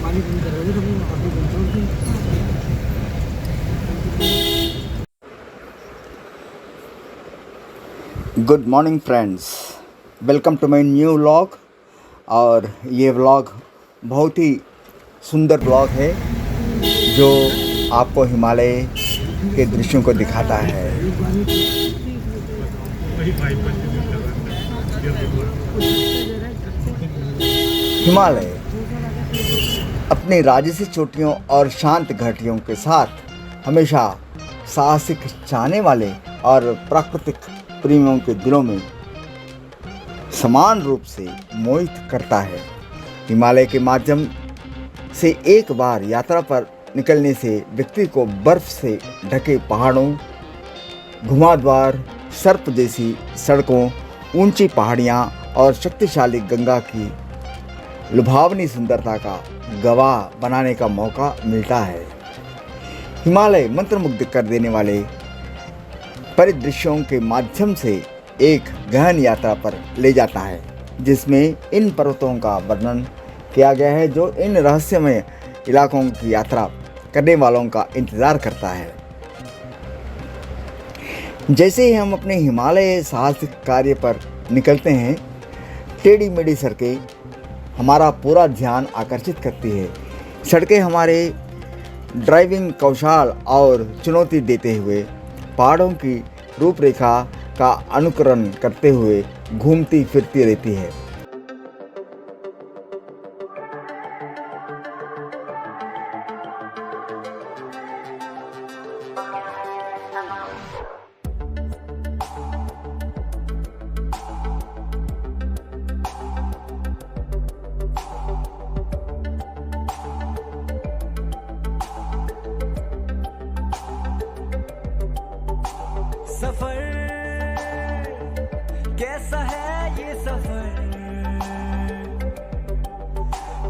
पानी बंद करोगे तो मैं अभी बोलता हूँ। Good morning friends, welcome to my new vlog. और ये व्लॉग बहुत ही सुंदर व्लॉग है जो आपको हिमालय के दृश्यों को दिखाता है। हिमालय अपनी राजसी चोटियों और शांत घाटियों के साथ हमेशा साहसिक चाहने वाले और प्राकृतिक प्रेमियों के दिलों में समान रूप से मोहित करता है। हिमालय के माध्यम से एक बार यात्रा पर निकलने से व्यक्ति को बर्फ से ढके पहाड़ों, घुमावदार सर्प जैसी सड़कों, ऊंची पहाड़ियां और शक्तिशाली गंगा की लुभावनी सुंदरता का गवाह बनाने का मौका मिलता है। हिमालय मंत्रमुग्ध कर देने वाले परिदृश्यों के माध्यम से एक गहन यात्रा पर ले जाता है, जिसमें इन पर्वतों का वर्णन किया गया है जो इन रहस्यमय इलाकों की यात्रा करने वालों का इंतज़ार करता है। जैसे ही हम अपने हिमालय साहसिक कार्य पर निकलते हैं, टेढ़ी मेढ़ी सड़कें हमारा पूरा ध्यान आकर्षित करती है। सड़कें हमारे ड्राइविंग कौशल और चुनौती देते हुए पहाड़ों की रूपरेखा का अनुकरण करते हुए घूमती फिरती रहती है। सफर कैसा है ये सफर,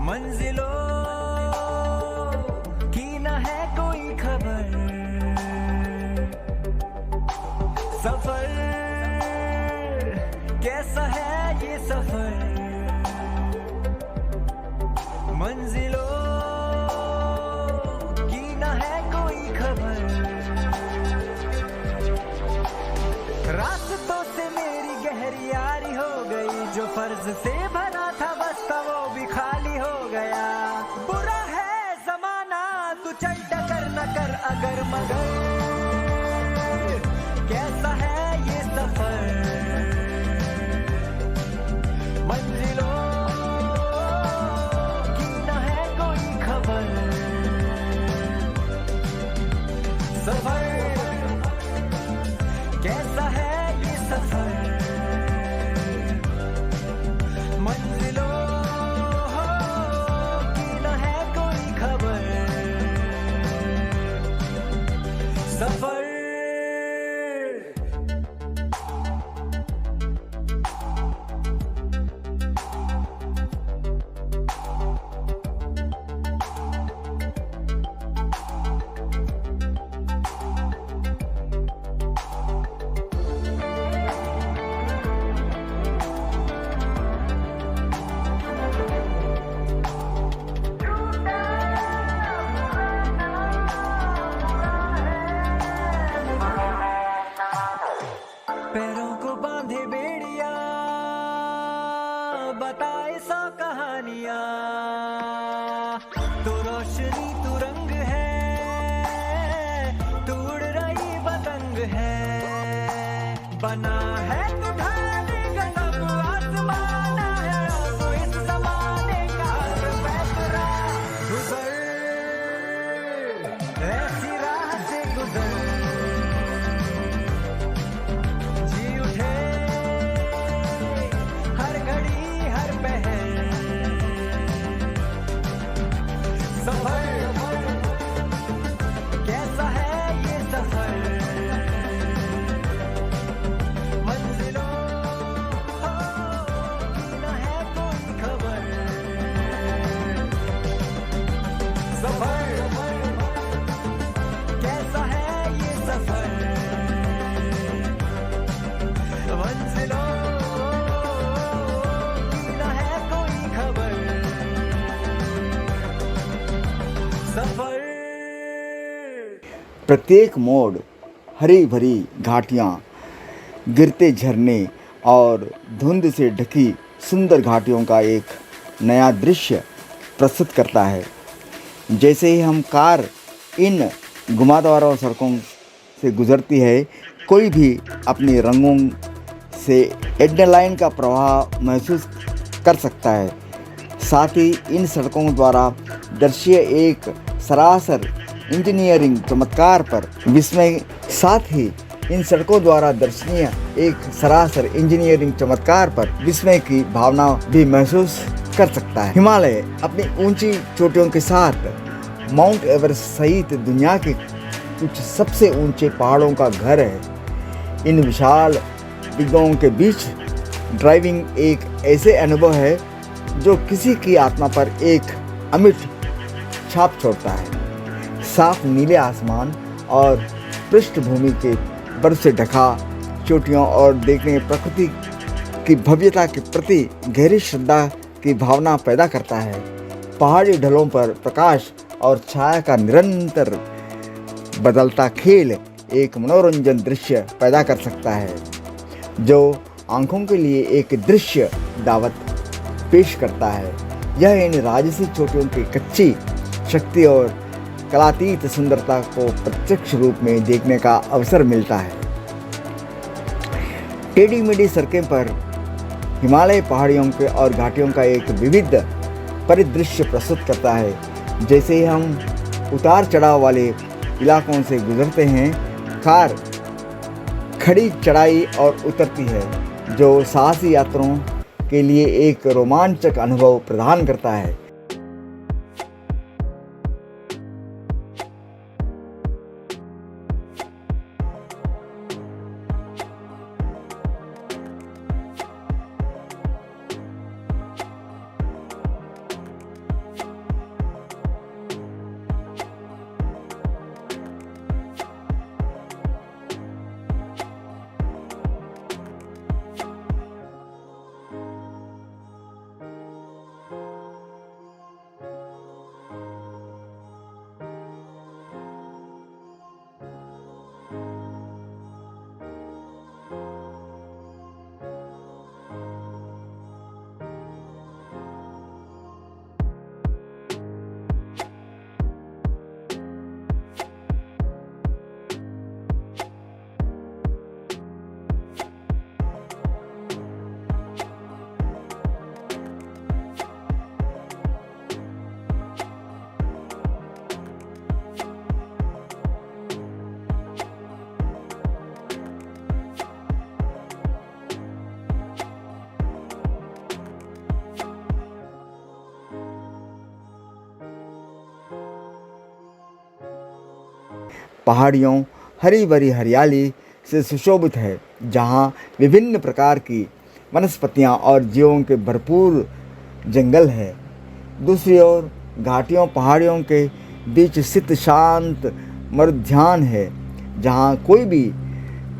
मंजिलों की न है कोई खबर। सफर कैसा है ये सफर, मंजिलों की न है कोई खबर। रास्तों से मेरी गहरी यारी हो गई, जो फर्ज से भरा था बस्ता वो भी खाली हो गया। बुरा है जमाना तू चल टकर न कर अगर मगर, कैसा है ये सफर, मंजिलों की न है कोई खबर। सफर कैसा है ये सफर, मंजिलों की न है कोई खबर। सफर पैरों को बांधे बेड़िया, बताए सौ कहानियां। तू रोशनी तू रंग है, तू उड़ रही पतंग है। बना है तू ढाले गजब आसमान है, तू इस जमाने का फैसला। गुजर ऐसी राह से गुजर, जी उठे हर घड़ी हर पहर। प्रत्येक मोड़, हरी भरी घाटियाँ, गिरते झरने और धुंध से ढकी सुंदर घाटियों का एक नया दृश्य प्रस्तुत करता है। जैसे ही हम कार इन घुमावदार सड़कों से गुजरती है, कोई भी अपने रंगों से एड्रेनालाइन का प्रवाह महसूस कर सकता है। साथ ही इन सड़कों द्वारा दृश्य एक सरासर इंजीनियरिंग चमत्कार पर विस्मय साथ ही इन सड़कों द्वारा दर्शनीय एक सरासर इंजीनियरिंग चमत्कार पर विस्मय की भावना भी महसूस कर सकता है। हिमालय अपनी ऊंची चोटियों के साथ माउंट एवरेस्ट सहित दुनिया के कुछ सबसे ऊंचे पहाड़ों का घर है। इन विशाल डिग्गों के बीच ड्राइविंग एक ऐसे अनुभव है जो किसी की आत्मा पर एक अमिट छाप छोड़ता है। साफ नीले आसमान और पृष्ठभूमि के बर्फ से ढका चोटियों और देखने प्रकृति की भव्यता के प्रति गहरी श्रद्धा की भावना पैदा करता है। पहाड़ी ढलों पर प्रकाश और छाया का निरंतर बदलता खेल एक मनोरंजन दृश्य पैदा कर सकता है जो आंखों के लिए एक दृश्य दावत पेश करता है। यह इन राजसी चोटियों की कच्ची शक्ति और कलातीत सुंदरता को प्रत्यक्ष रूप में देखने का अवसर मिलता है। टेढ़ी मेढ़ी सड़कें पर हिमालय पहाड़ियों के और घाटियों का एक विविध परिदृश्य प्रस्तुत करता है। जैसे ही हम उतार चढ़ाव वाले इलाकों से गुजरते हैं, कार खड़ी चढ़ाई और उतरती है जो साहसी यात्रियों के लिए एक रोमांचक अनुभव प्रदान करता है। पहाड़ियों हरी भरी हरियाली से सुशोभित है, जहाँ विभिन्न प्रकार की वनस्पतियाँ और जीवों के भरपूर जंगल है। दूसरी ओर घाटियों पहाड़ियों के बीच स्थित शांत मरुद्यान है, जहाँ कोई भी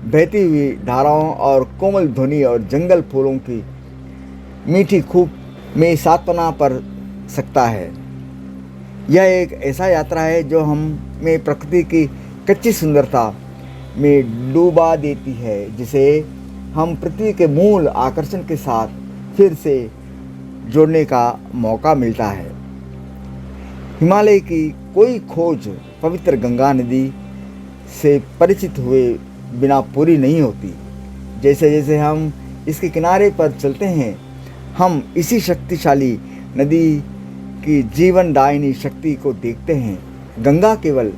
बहती हुई धाराओं और कोमल ध्वनि और जंगल फूलों की मीठी खूब में सांत्वना पर सकता है। यह एक ऐसा यात्रा है जो हमें प्रकृति की कच्ची सुंदरता में डूबा देती है, जिसे हम पृथ्वी के मूल आकर्षण के साथ फिर से जोड़ने का मौका मिलता है। हिमालय की कोई खोज पवित्र गंगा नदी से परिचित हुए बिना पूरी नहीं होती। जैसे जैसे हम इसके किनारे पर चलते हैं, हम इसी शक्तिशाली नदी की जीवनदायिनी शक्ति को देखते हैं। गंगा केवल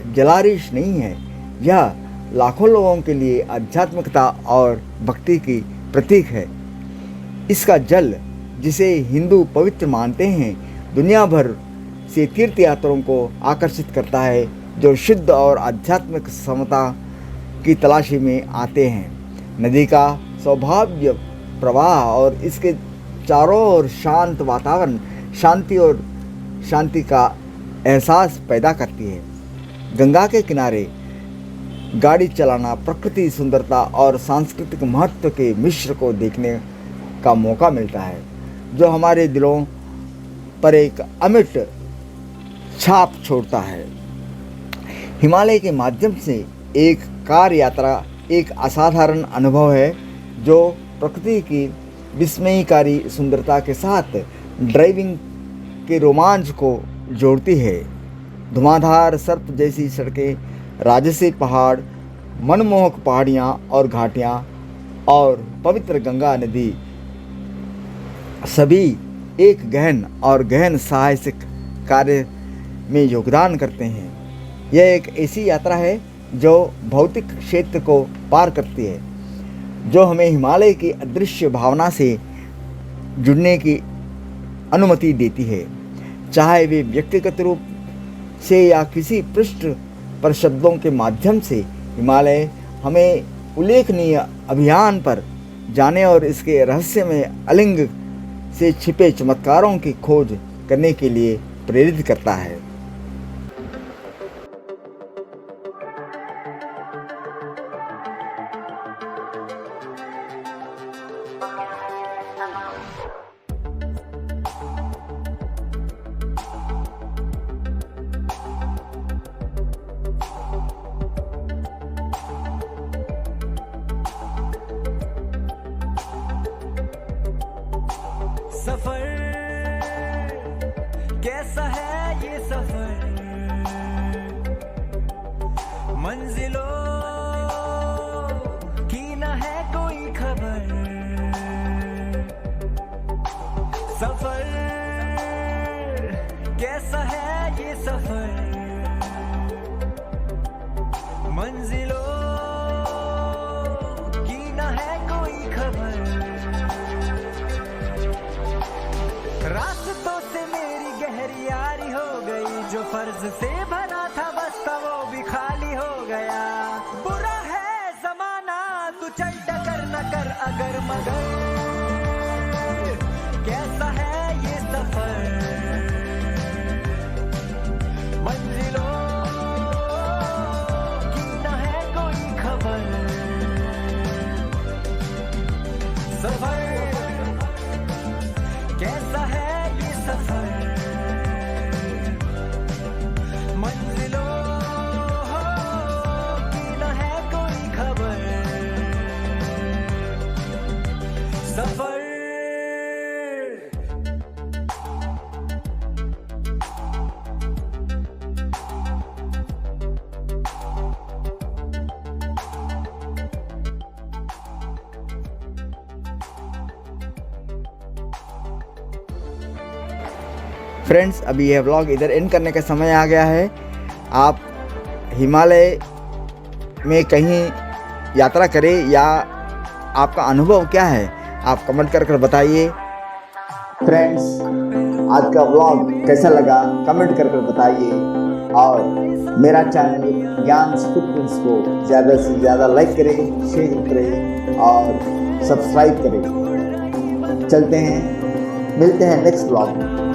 जलारिश नहीं है, यह लाखों लोगों के लिए आध्यात्मिकता और भक्ति की प्रतीक है। इसका जल, जिसे हिंदू पवित्र मानते हैं, दुनिया भर से तीर्थयात्रियों को आकर्षित करता है जो शुद्ध और आध्यात्मिक समता की तलाशी में आते हैं। नदी का स्वाभाविक प्रवाह और इसके चारों ओर शांत वातावरण शांति का एहसास पैदा करती है। गंगा के किनारे गाड़ी चलाना प्रकृति सुंदरता और सांस्कृतिक महत्व के मिश्र को देखने का मौका मिलता है, जो हमारे दिलों पर एक अमिट छाप छोड़ता है। हिमालय के माध्यम से एक कार यात्रा एक असाधारण अनुभव है जो प्रकृति की विस्मयकारी सुंदरता के साथ ड्राइविंग के रोमांच को जोड़ती है। धुआंधार सर्प जैसी सड़कें, राजसी पहाड़, मनमोहक पहाड़ियाँ और घाटियाँ और पवित्र गंगा नदी सभी एक गहन साहसिक कार्य में योगदान करते हैं। यह एक ऐसी यात्रा है जो भौतिक क्षेत्र को पार करती है, जो हमें हिमालय की अदृश्य भावना से जुड़ने की अनुमति देती है, चाहे वे व्यक्तिगत रूप से या किसी पृष्ठ पर शब्दों के माध्यम से। हिमालय हमें उल्लेखनीय अभियान पर जाने और इसके रहस्य में अलिंग से छिपे चमत्कारों की खोज करने के लिए प्रेरित करता है। सफर कैसा है ये सफर, मंजिलों की न है कोई खबर। सफर कैसा है ये सफर, मंजिलों की न है कोई खबर। रास्तों से मेरी गहरी यारी हो गई, जो फर्ज से भरा था बस्ता वो भी खाली हो गया। बुरा है जमाना तू चल टकर न कर अगर मगर, कैसा है ये सफर, मंजिलों की न है कोई खबर। सफर कैसा है ये सफर, मंजिलों की न है कोई खबर। सफर फ्रेंड्स, अभी यह व्लॉग इधर एंड करने का समय आ गया है। आप हिमालय में कहीं यात्रा करें या आपका अनुभव क्या है, आप कमेंट कर बताइए। फ्रेंड्स, आज का व्लॉग कैसा लगा कमेंट कर बताइए और मेरा चैनल ज्ञान फुटप्रिंट्स को ज़्यादा से ज़्यादा लाइक करें, शेयर करें और सब्सक्राइब करें। चलते हैं, मिलते हैं नेक्स्ट व्लॉग में।